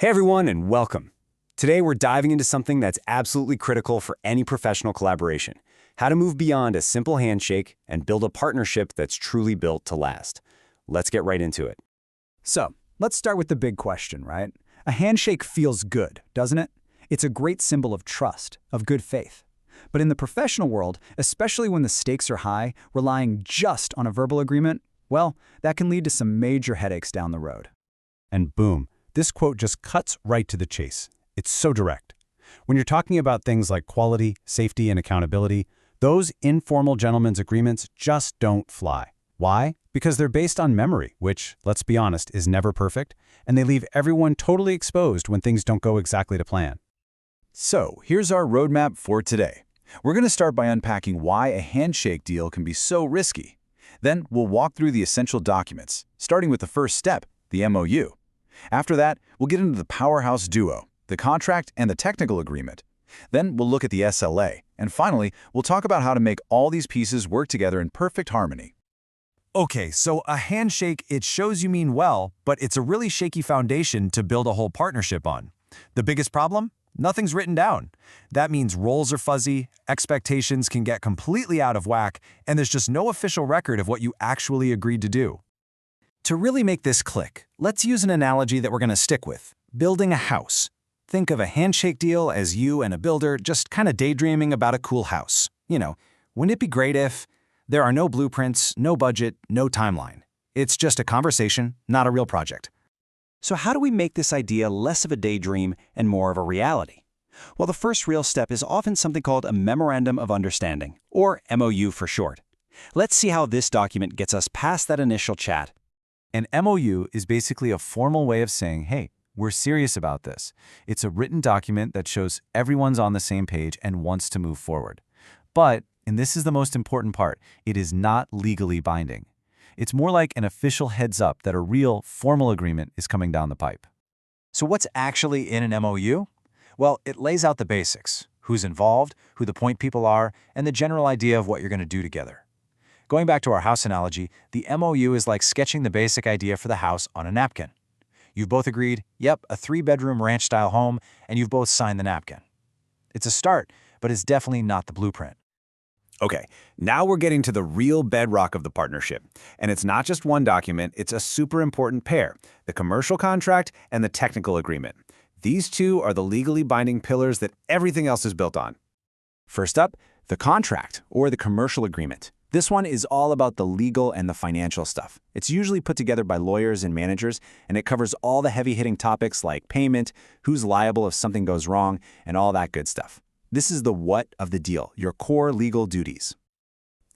Hey everyone, and welcome. Today we're diving into something that's absolutely critical for any professional collaboration: how to move beyond a simple handshake and build a partnership that's truly built to last. Let's get right into it. So, let's start with the big question, right? A handshake feels good, doesn't it? It's a great symbol of trust, of good faith. But in the professional world, especially when the stakes are high, relying just on a verbal agreement, well, that can lead to some major headaches down the road. And boom, this quote just cuts right to the chase. It's so direct. When you're talking about things like quality, safety, and accountability, those informal gentlemen's agreements just don't fly. Why? Because they're based on memory, which, let's be honest, is never perfect, and they leave everyone totally exposed when things don't go exactly to plan. So, here's our roadmap for today. We're going to start by unpacking why a handshake deal can be so risky. Then, we'll walk through the essential documents, starting with the first step, the MOU. After that, we'll get into the powerhouse duo, the contract and the technical agreement. Then, we'll look at the SLA. And finally, we'll talk about how to make all these pieces work together in perfect harmony. Okay, so a handshake, it shows you mean well, but it's a really shaky foundation to build a whole partnership on. The biggest problem? Nothing's written down. That means roles are fuzzy, expectations can get completely out of whack, and there's just no official record of what you actually agreed to do. To really make this click, let's use an analogy that we're going to stick with: building a house. Think of a handshake deal as you and a builder just kind of daydreaming about a cool house. Wouldn't it be great if there are no blueprints, no budget, no timeline? It's just a conversation, not a real project. So how do we make this idea less of a daydream and more of a reality? Well, the first real step is often something called a Memorandum of Understanding, or MOU for short. Let's see how this document gets us past that initial chat. An MOU is basically a formal way of saying, hey, we're serious about this. It's a written document that shows everyone's on the same page and wants to move forward. But, and this is the most important part, it is not legally binding. It's more like an official heads up that a real, formal agreement is coming down the pipe. So what's actually in an MOU? Well, it lays out the basics: who's involved, who the point people are, and the general idea of what you're going to do together. Going back to our house analogy, the MOU is like sketching the basic idea for the house on a napkin. You've both agreed, yep, a 3-bedroom ranch-style home, and you've both signed the napkin. It's a start, but it's definitely not the blueprint. Okay, now we're getting to the real bedrock of the partnership. And it's not just one document, it's a super important pair: the commercial contract and the technical agreement. These two are the legally binding pillars that everything else is built on. First up, the contract, or the commercial agreement. This one is all about the legal and the financial stuff. It's usually put together by lawyers and managers, and it covers all the heavy-hitting topics like payment, who's liable if something goes wrong, and all that good stuff. This is the what of the deal, your core legal duties.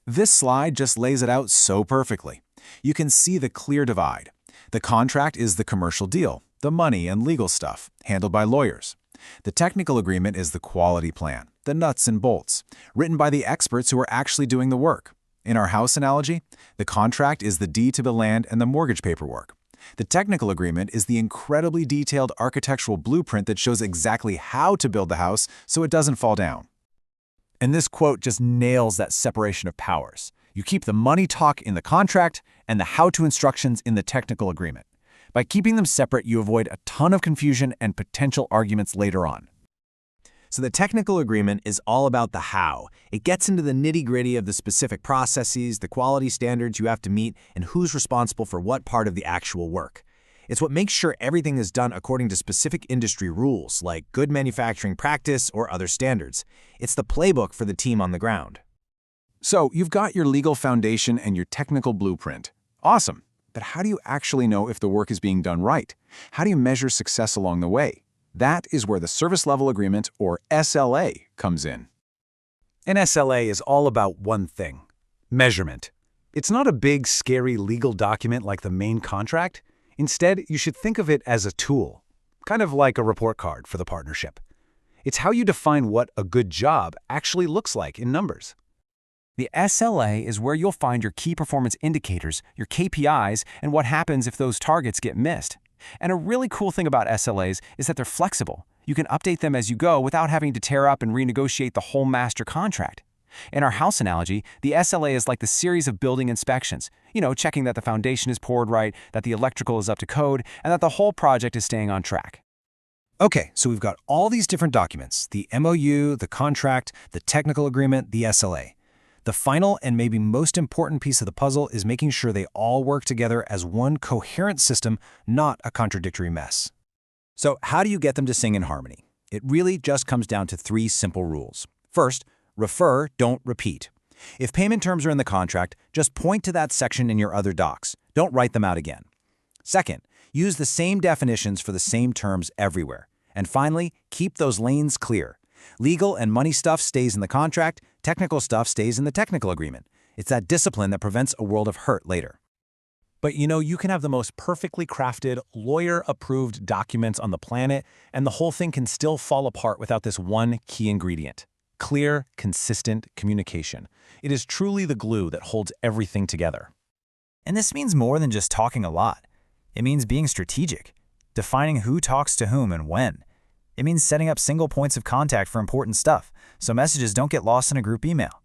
This slide just lays it out so perfectly. You can see the clear divide. The contract is the commercial deal, the money and legal stuff, handled by lawyers. The technical agreement is the quality plan, the nuts and bolts, written by the experts who are actually doing the work. In our house analogy, the contract is the deed to the land and the mortgage paperwork. The technical agreement is the incredibly detailed architectural blueprint that shows exactly how to build the house so it doesn't fall down. And this quote just nails that separation of powers. You keep the money talk in the contract and the how-to instructions in the technical agreement. By keeping them separate, you avoid a ton of confusion and potential arguments later on. So the technical agreement is all about the how. It gets into the nitty-gritty of the specific processes, the quality standards you have to meet, and who's responsible for what part of the actual work. It's what makes sure everything is done according to specific industry rules, like good manufacturing practice or other standards. It's the playbook for the team on the ground. So, you've got your legal foundation and your technical blueprint. Awesome. But how do you actually know if the work is being done right? How do you measure success along the way? That is where the Service Level Agreement, or SLA, comes in. An SLA is all about one thing: measurement. It's not a big, scary legal document like the main contract. Instead, you should think of it as a tool, kind of like a report card for the partnership. It's how you define what a good job actually looks like in numbers. The SLA is where you'll find your key performance indicators, your KPIs, and what happens if those targets get missed. And a really cool thing about SLAs is that they're flexible. You can update them as you go without having to tear up and renegotiate the whole master contract. In our house analogy, the SLA is like the series of building inspections, checking that the foundation is poured right, that the electrical is up to code, and that the whole project is staying on track. Okay, so we've got all these different documents, the MOU, the contract, the technical agreement, the SLA. The final and maybe most important piece of the puzzle is making sure they all work together as one coherent system, not a contradictory mess. So how do you get them to sing in harmony? It really just comes down to 3 simple rules. First, refer, don't repeat. If payment terms are in the contract, just point to that section in your other docs. Don't write them out again. Second, use the same definitions for the same terms everywhere. And finally, keep those lanes clear. Legal and money stuff stays in the contract, technical stuff stays in the technical agreement. It's that discipline that prevents a world of hurt later. But you can have the most perfectly crafted, lawyer-approved documents on the planet, and the whole thing can still fall apart without this one key ingredient: clear, consistent communication. It is truly the glue that holds everything together. And this means more than just talking a lot. It means being strategic, defining who talks to whom and when. It means setting up single points of contact for important stuff, so messages don't get lost in a group email.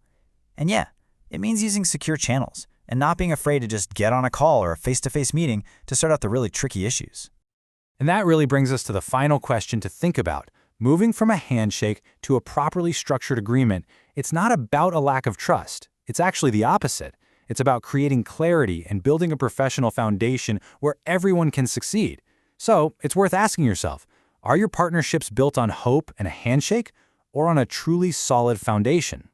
And yeah, it means using secure channels and not being afraid to just get on a call or a face-to-face meeting to sort out the really tricky issues. And that really brings us to the final question to think about. Moving from a handshake to a properly structured agreement, it's not about a lack of trust. It's actually the opposite. It's about creating clarity and building a professional foundation where everyone can succeed. So it's worth asking yourself, are your partnerships built on hope and a handshake, or on a truly solid foundation?